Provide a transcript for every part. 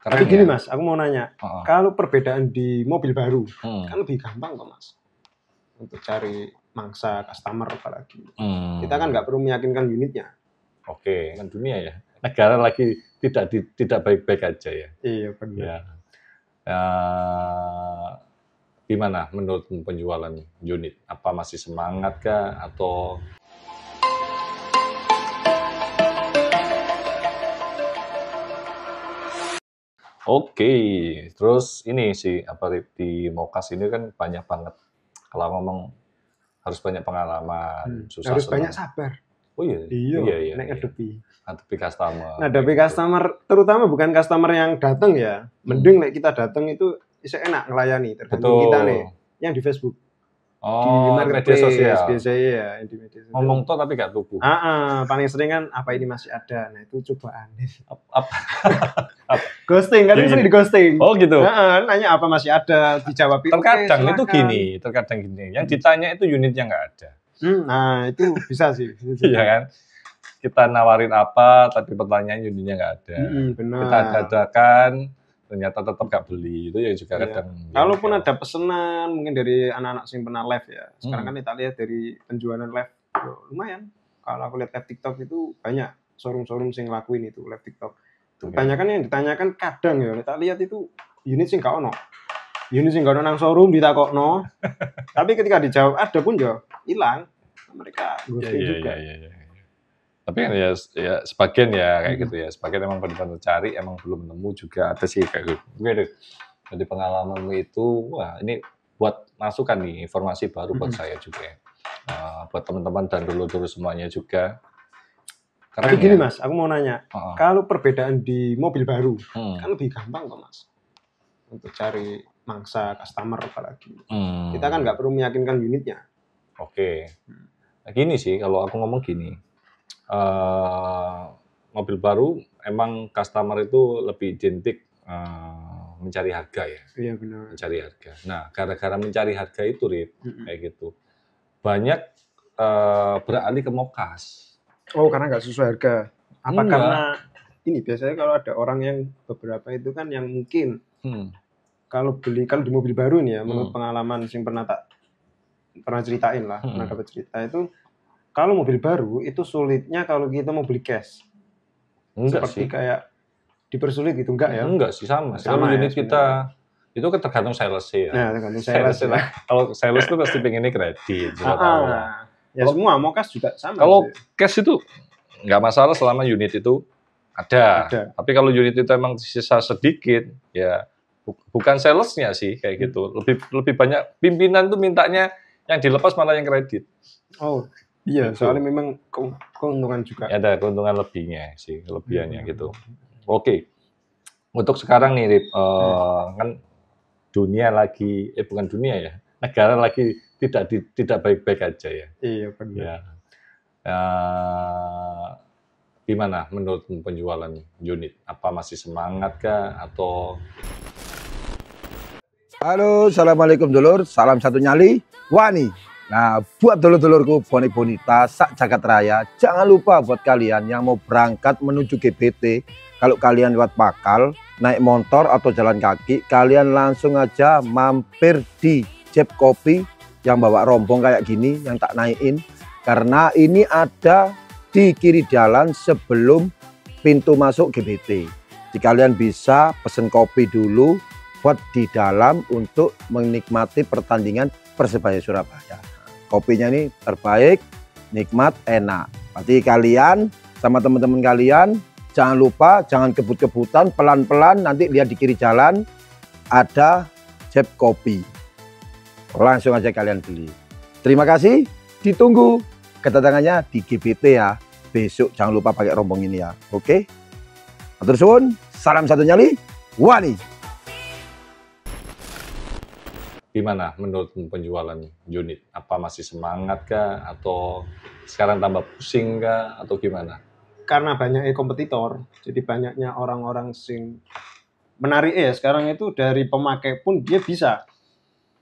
Tapi Keren gini ya? Mas, aku mau nanya, Heeh. kalau perbedaan di mobil baru, Hmm. kan lebih gampang kok Mas, untuk cari mangsa customer apalagi. Hmm. Kita kan nggak perlu meyakinkan unitnya. Oke, kan dunia ya. Negara lagi tidak baik-baik aja ya. Iya benar. Ya. Gimana menurut penjualan unit? Apa masih semangat kah atau Oke, terus ini sih apa di Mokas ini kan banyak banget kalau ngomong harus banyak pengalaman, susah Harus banyak senang. sabar. Oh iya, Iya, nek ngadepi. ngadepi customer. Ngadepi customer, terutama bukan customer yang datang ya. Mending nek kita datang itu bisa enak ngelayani, tergantung kita nih. Yang di Facebook. Di Media sosial. biasanya ya di media sosial. Ngomong toh tapi gak tuku. Paling sering kan apa ini masih ada. Nah itu cobaan. Apa? Ghosting, kan sering di ghosting. Oh gitu. Nanya apa masih ada, dijawab. Terkadang itu gini, yang ditanya itu unitnya nggak ada. Nah itu bisa sih. Iya kan? Kita nawarin apa, tapi pertanyaan unitnya nggak ada. Benar. Kita adakan, ternyata tetap nggak beli. Itu yang juga kadang. Kalaupun ada pesanan mungkin dari anak-anak yang pernah live ya. Sekarang kan kita lihat dari penjualan live, lumayan. Kalau aku lihat live TikTok itu banyak showroom-showroom yang ngelakuin itu live TikTok. Kebanyakan yang ditanyakan kadang ya, kita lihat itu unit sing gak ono. Unit sing gak ono nang showroom ditakokno. Tapi ketika dijawab ada pun ya hilang. Mereka ghosting juga. Iya. Tapi kan ya sebagian ya kayak gitu ya. Sebagian emang benar-benar cari, emang belum nemu juga ada sih kayak gitu. Jadi pengalamanmu itu, wah ini buat masukan nih, informasi baru buat saya juga ya. Buat teman-teman dan dulu-dulu semuanya juga. Tapi gini Mas, aku mau nanya, kalau perbedaan di mobil baru, kan lebih gampang kok Mas, untuk cari mangsa customer apalagi. Kita kan nggak perlu meyakinkan unitnya. Oke. Nah, gini sih, kalau aku ngomong gini, mobil baru emang customer itu lebih identik mencari harga ya. Iya benar. Mencari harga. Nah, gara-gara mencari harga itu, Rip, kayak gitu, banyak beralih ke Mokas. Oh, karena nggak sesuai harga. Apa karena ini biasanya kalau ada orang yang beberapa itu kan yang mungkin kalau di mobil baru nih ya, menurut pengalaman yang pernah ceritain lah, pernah dapat cerita itu, kalau mobil baru itu sulitnya kalau kita mau beli cash. Enggak seperti sih. Kayak dipersulit gitu, enggak ya? Enggak sih, sama kalau unit ya, kita itu kan tergantung sales ya. Nah, tergantung sales ya. Kalau sales itu pasti pengennya kredit, ya semua mau cash juga sama. Kalau cash itu nggak masalah selama unit itu ada. Tapi kalau unit itu emang sisa sedikit, ya bukan salesnya sih kayak gitu. Lebih banyak pimpinan tuh mintanya yang dilepas malah yang kredit. Oh iya, gitu. Soalnya memang keuntungan juga. Ya, ada keuntungan lebihnya sih, kelebihannya gitu. Oke, untuk sekarang nih, Rip, kan dunia lagi, bukan dunia ya, negara lagi tidak baik-baik aja ya. Iya benar. Ya. Gimana menurut penjualan unit? Apa masih semangat kah atau? Halo, assalamualaikum dulur, salam satu nyali, wani. Nah, buat dulur-dulurku bonik bonita sak jagat raya, jangan lupa buat kalian yang mau berangkat menuju GBT, kalau kalian lewat Pakal, naik motor atau jalan kaki, kalian langsung aja mampir di Jeb Kopi yang bawa rombong kayak gini, yang tak naikin, karena ini ada di kiri jalan sebelum pintu masuk GBT. Jadi kalian bisa pesen kopi dulu buat di dalam untuk menikmati pertandingan Persebaya Surabaya. Kopinya ini terbaik, nikmat, enak. Berarti kalian sama teman-teman kalian jangan lupa, jangan kebut-kebutan, pelan-pelan nanti lihat di kiri jalan ada Jeb Kopi. Langsung aja kalian beli. Terima kasih, ditunggu kedatangannya di GBT ya. Besok jangan lupa pakai rombong ini ya. Oke? Matur suwun, salam satu nyali, wani. Gimana menurut penjualan unit? Apa masih semangat kah atau sekarang tambah pusing kah atau gimana? Karena banyaknya kompetitor, jadi banyaknya orang-orang sing menarik ya sekarang itu dari pemakai pun dia bisa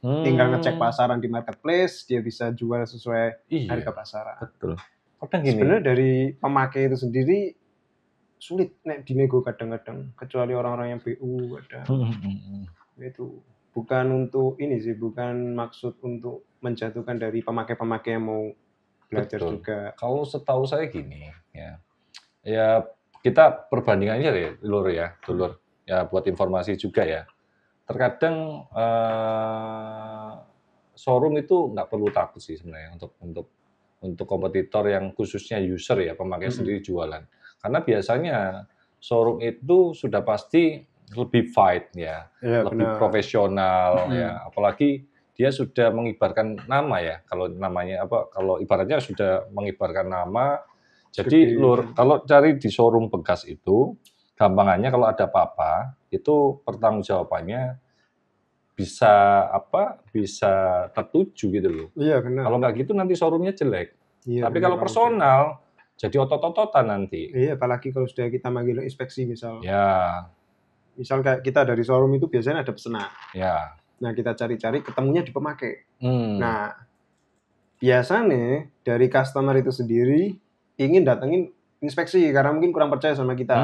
tinggal ngecek pasaran di marketplace, dia bisa jual sesuai harga pasaran. Betul. Sebenarnya dari pemakai itu sendiri sulit nek dinego kadang-kadang, kecuali orang-orang yang BU ada. Itu bukan untuk ini sih, bukan maksud untuk menjatuhkan dari pemakai-pemakai yang mau belajar Betul. juga. Kalau setahu saya gini, ya kita perbandingannya ya, Lur ya, Dulur. Ya buat informasi juga ya. Terkadang showroom itu nggak perlu takut sih sebenarnya untuk kompetitor yang khususnya user ya, pemakai sendiri jualan. Karena biasanya showroom itu sudah pasti lebih fight ya, Iya, lebih benar. profesional ya, apalagi dia sudah mengibarkan nama ya. Kalau namanya apa? Kalau ibaratnya sudah mengibarkan nama. Jadi Gede. Lur, kalau cari di showroom bekas itu, gampangannya kalau ada apa-apa, itu pertanggungjawabannya bisa bisa tertuju gitu loh. Iya, benar. Kalau nggak gitu nanti showroomnya jelek. Iya, Tapi benar kalau banget. personal, jadi otot-ototan nanti. Iya, apalagi kalau sudah kita manggil inspeksi misal. Ya, Misal kayak kita dari showroom itu biasanya ada pesanan. ya. Nah, kita cari-cari ketemunya di pemakai. Hmm. Nah, biasanya dari customer itu sendiri ingin datengin inspeksi karena mungkin kurang percaya sama kita.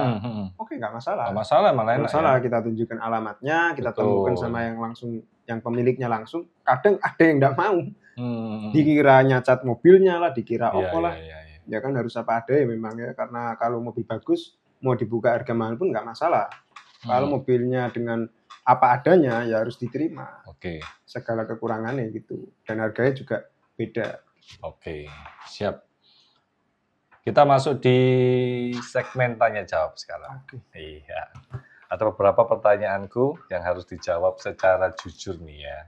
Oke, nggak masalah. Nggak masalah, malah Nggak enak masalah, ya. kita tunjukkan alamatnya, kita Betul. temukan sama yang langsung, yang pemiliknya langsung. Kadang ada yang nggak mau. Hmm. Dikira nyacat mobilnya lah, dikira Iya, apa lah. iya. Ya kan harus apa ada ya memang ya, karena kalau mobil bagus mau dibuka harga mahal pun nggak masalah. Kalau mobilnya dengan apa adanya ya harus diterima Oke, segala kekurangannya gitu, dan harganya juga beda. oke, siap. Kita masuk di segmen tanya jawab sekarang. Oke. Iya. Ada beberapa pertanyaanku yang harus dijawab secara jujur nih ya.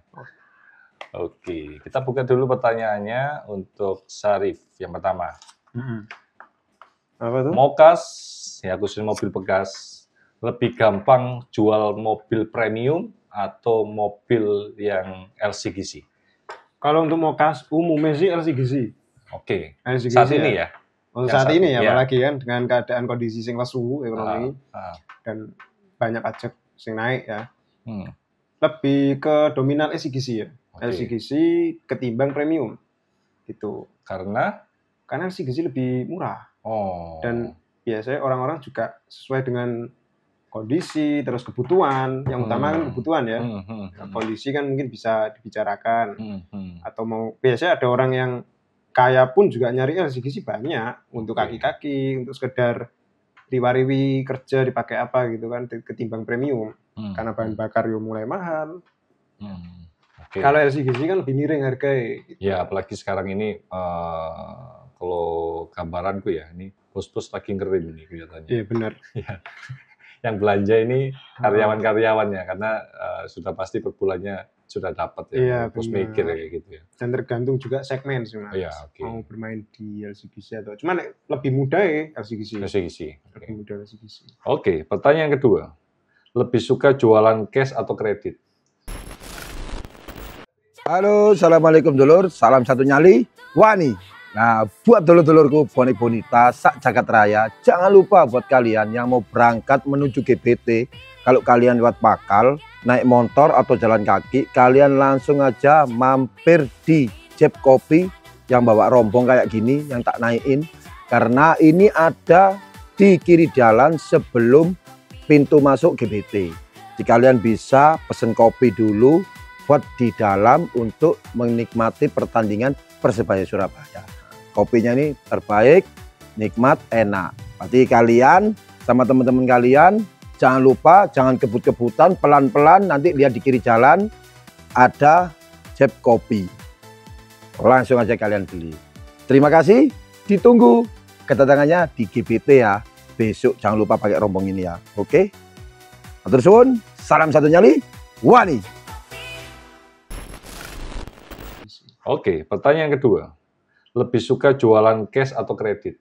Oke, kita buka dulu pertanyaannya untuk Syarif. Yang pertama, Apa tuh? Mokas, ya khusus mobil bekas, lebih gampang jual mobil premium atau mobil yang LCGC? Kalau untuk Mokas umumnya sih LCGC. Oke, LCGC saat ini ya? Untuk Yang saat ini ya, iya. apalagi kan dengan keadaan kondisi sing lesu ekonomi dan banyak pajak sing naik ya. Lebih ke dominan LCGC ya. Oke. LCGC ketimbang premium. Gitu. Karena LCGC lebih murah. Dan biasanya orang-orang juga sesuai dengan kondisi, terus kebutuhan. Yang utama kan kebutuhan ya. Kondisi kan mungkin bisa dibicarakan. Atau mau, biasanya ada orang yang kaya pun juga nyari LCGC banyak. Untuk kaki-kaki, untuk sekedar riwa-riwi kerja dipakai apa gitu kan, ketimbang premium. Karena bahan bakar yo mulai mahal. Kalau LCGC kan lebih miring harganya. Gitu. Ya, apalagi sekarang ini kalau gambaranku ya, ini bos-bos lagi ngeri ini kelihatannya. Iya benar. Yang belanja ini karyawan-karyawannya, karena sudah pasti per bulannya sudah dapat ya. Iya, Bos benar. mikir kayak gitu ya. Dan tergantung juga segmen sih mas. Iya, oke. Mau bermain di LCGC atau cuman lebih mudah ya LCGC. LCGC. Lebih mudah LCGC. Oke, pertanyaan kedua. Lebih suka jualan cash atau kredit? Halo, assalamualaikum dulur, salam satu nyali, Wani. Nah, buat dulur-dulurku bonek bonita sak jagat raya, jangan lupa buat kalian yang mau berangkat menuju GBT, kalau kalian lewat Pakal, naik motor atau jalan kaki, kalian langsung aja mampir di Jeb Kopi yang bawa rombong kayak gini, yang tak naikin, karena ini ada di kiri jalan sebelum pintu masuk GBT. Jadi kalian bisa pesen kopi dulu buat di dalam untuk menikmati pertandingan Persebaya Surabaya. Kopinya ini terbaik, nikmat, enak. Berarti kalian sama teman-teman kalian jangan lupa, jangan kebut-kebutan, pelan-pelan, nanti lihat di kiri jalan ada Jeb Kopi. Langsung aja kalian beli. Terima kasih, ditunggu kedatangannya di GBT ya. Besok jangan lupa pakai rombong ini ya. Oke? Matur suwun, salam satu nyali, Wani. Oke, pertanyaan kedua. Lebih suka jualan cash atau kredit?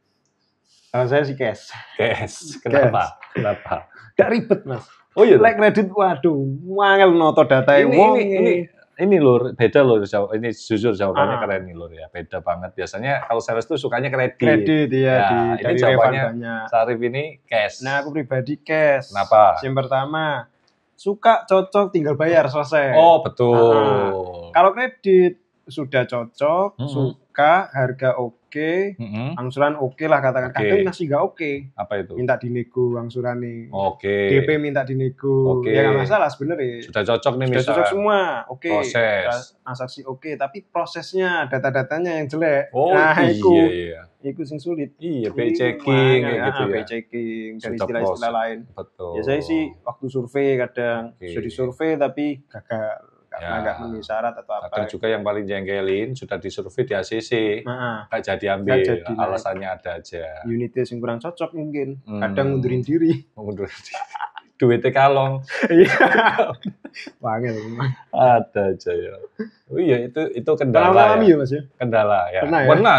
Kalau saya sih cash. Cash. Kenapa? Kenapa? Gak ribet mas. Oh iya. Like kredit, waduh, wangel noto data Ini lur, beda lur. Ini jujur jawabannya keren nih lur ya. Beda banget. Biasanya kalau sales tuh sukanya kredit. Kredit ya, ini jawabannya Syarif ini cash. Nah aku pribadi cash. Kenapa? Yang pertama, suka, cocok, tinggal bayar, selesai. Oh betul. Kalau kredit sudah cocok, suka, harga oke, oke, Mm-mm. angsuran oke lah katakan. Oke. Kadang masih nggak oke, Apa itu? minta dinego angsurannya. Oke. DP minta dinego, Oke. ya nggak masalah sebenarnya. Sudah cocok nih Sudah cocok misalnya. semua, oke. Proses. Transaksi oke, tapi prosesnya, data-datanya yang jelek. Oh Nah, iya. itu sing sulit. Iya, Ini checking kayak makanya, gitu ya. checking dan Sudah istilah-istilah proses. lain. Betul. Biasanya sih waktu survei kadang Oke. sudah disurvei tapi gagal, karena Ya. nggak memenuhi syarat atau apa. Kadang juga yang paling jengkelin sudah disurvei di ACC, Nah, nggak jadi ambil, nggak jadi, nah. alasannya ada aja. unitnya yang kurang cocok mungkin. Hmm. Kadang ngundurin diri. Mengundur duitnya kalong, Iya. Wangel memang. ada aja ya. Oh iya itu Pernah kendala mengalami ya. ya Mas ya? Kendala ya. Pernah ya? Pernah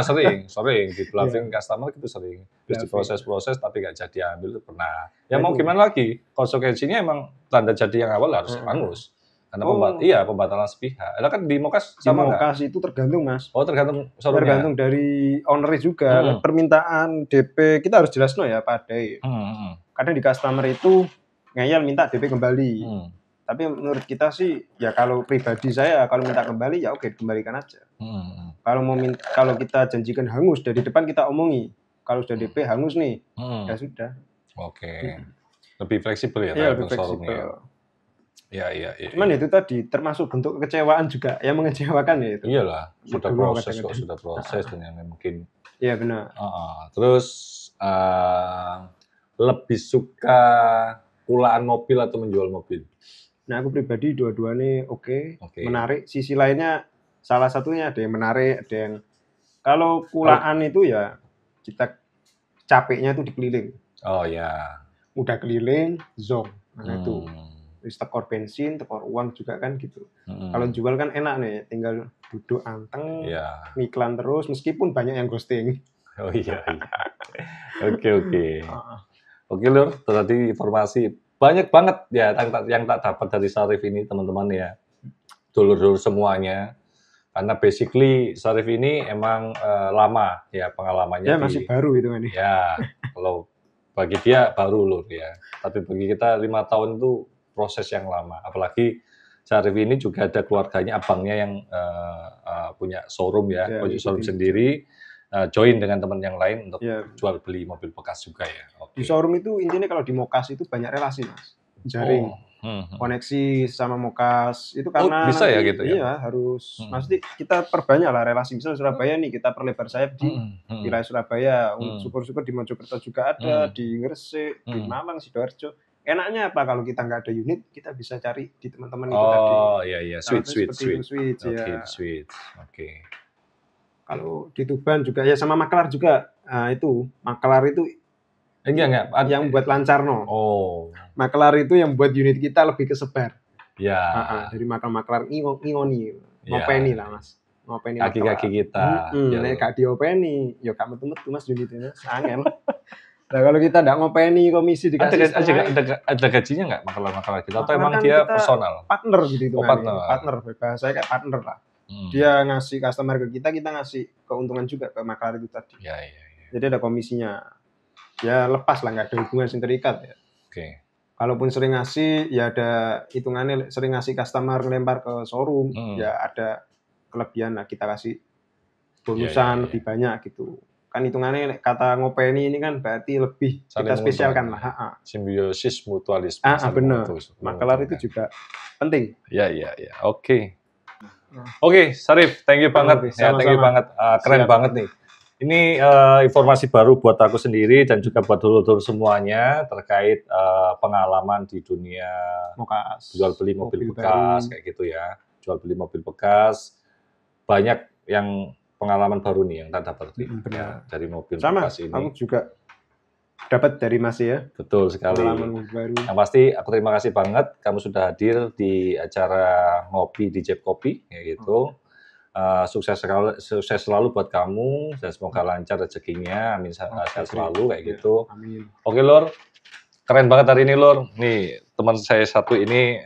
sering di bluffing customer itu sering. Terus Bluffing. diproses tapi nggak jadi ambil itu pernah. Ya Nah, mau itu. gimana lagi? Konsekuensinya emang tanda jadi yang awal harus hangus. Karena pembatalan sepihak. Ada kan di Mokas Di sama nggak? Mokas itu tergantung Mas. Oh tergantung showroomnya. Tergantung dari owner juga. Permintaan DP kita harus jelas ya padai. Kadang di customer itu ngeyel minta DP kembali. Tapi menurut kita sih ya kalau pribadi saya kalau minta kembali ya oke kembalikan aja. Kalau kita janjikan hangus dari depan kita omongi. Kalau sudah DP hangus nih, ya sudah. Oke. Lebih fleksibel ya Iya, lebih showroomnya. fleksibel. Iya. Cuman itu tadi termasuk bentuk kekecewaan juga yang mengecewakan ya itu. Iyalah, sudah Kedua, proses kadang-kadang. kok, sudah proses dan yang mungkin. Iya benar. Terus lebih suka kulaan mobil atau menjual mobil? Nah aku pribadi dua-duanya oke, Oke. menarik. Sisi lainnya salah satunya ada yang menarik, ada yang kalau kulaan itu ya kita capeknya itu dikeliling. Oh ya. Udah keliling, zong. Nah itu. Terus tekor bensin, tekor uang juga kan gitu. Kalau jual kan enak nih, tinggal duduk anteng, iklan terus, meskipun banyak yang ghosting. Oh iya. Oke. Oke Lur, tadi informasi banyak banget ya yang tak dapat dari Syarif ini teman-teman ya. Dulur-dulur semuanya. Karena basically Syarif ini emang lama ya pengalamannya. Ya masih baru itu kan. Ya, kalau bagi dia baru Lur ya. Tapi bagi kita 5 tahun itu proses yang lama. Apalagi Syarif ini juga ada keluarganya, abangnya yang punya showroom ya showroom sendiri. Join dengan teman yang lain untuk jual beli mobil bekas juga ya. Di showroom itu intinya kalau di Mokas itu banyak relasi Mas. Jaring. Koneksi sama Mokas itu karena bisa nanti, ya gitu ya. Iya, harus pasti kita perbanyak lah relasi. Misal Surabaya nih kita perlebar sayap di wilayah Surabaya. Syukur-syukur di Mojokerto juga ada, di Gresik, di Malang, Sidoarjo. Enaknya apa kalau kita nggak ada unit, kita bisa cari di teman-teman itu tadi. Oh iya, sweet. Oke. Kalau di Tuban juga ya sama maklar juga. Nah, itu maklar itu enggak yang buat lancar no. Oh. Maklar itu yang buat unit kita lebih kesebar. Ya. Dari maklar ngoni, ngopeni lah Mas. Ngopeni kaki-kaki kita. Nek gak diopeni, ya gak metu-metu Mas unitnya. Angel. Nah kalau kita nggak ngopeni komisi dikasih ada gajinya nggak maklar kita atau emang dia personal? Partner gitu itu partner bahasa kayak partner lah. Dia ngasih customer ke kita ngasih keuntungan juga ke maklar itu tadi. Iya. Jadi ada komisinya. Ya lepas lah nggak ada hubungan yang terikat ya. Oke. Kalaupun sering ngasih ya ada hitungannya sering ngasih customer lempar ke showroom ya ada kelebihan lah kita kasih bonusan lebih banyak gitu. Kan hitungannya kata ngopeni ini kan berarti lebih kita spesialkan lah. Simbiosis mutualisme. Benar. Maklar itu juga penting. Iya. Oke, Syarif, thank you banget. Sama-sama. Thank you banget. Keren banget nih. Ini informasi baru buat aku sendiri dan juga buat dulur-dulur semuanya terkait pengalaman di dunia Mokas. Jual beli mobil bekas kayak gitu ya. Jual beli mobil bekas. Banyak yang pengalaman baru nih yang tak dapat ya, dari mobil bekas ini. Sama, aku juga dapat dari Mas ya. Betul sekali. Pengalaman baru. Yang pasti aku terima kasih banget kamu sudah hadir di acara ngopi di Jeb Kopi kayak gitu. Sukses selalu buat kamu dan semoga lancar rezekinya. Amin, sehat selalu kayak gitu. Amin. Oke Lur, keren banget hari ini Lur. Nih teman saya satu ini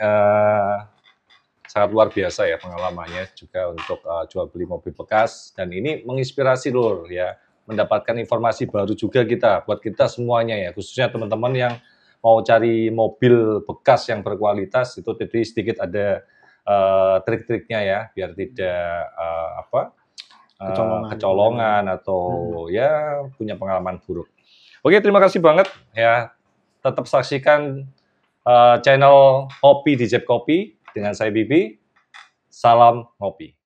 sangat luar biasa ya pengalamannya juga untuk jual beli mobil bekas dan ini menginspirasi Lur ya, mendapatkan informasi baru juga kita buat kita semuanya ya, khususnya teman-teman yang mau cari mobil bekas yang berkualitas itu tadi sedikit ada trik-triknya ya biar tidak kecolongan atau ya punya pengalaman buruk. Oke, terima kasih banget ya. Tetap saksikan channel Kopi di Jeb Kopi dengan saya Bibi. Salam ngopi.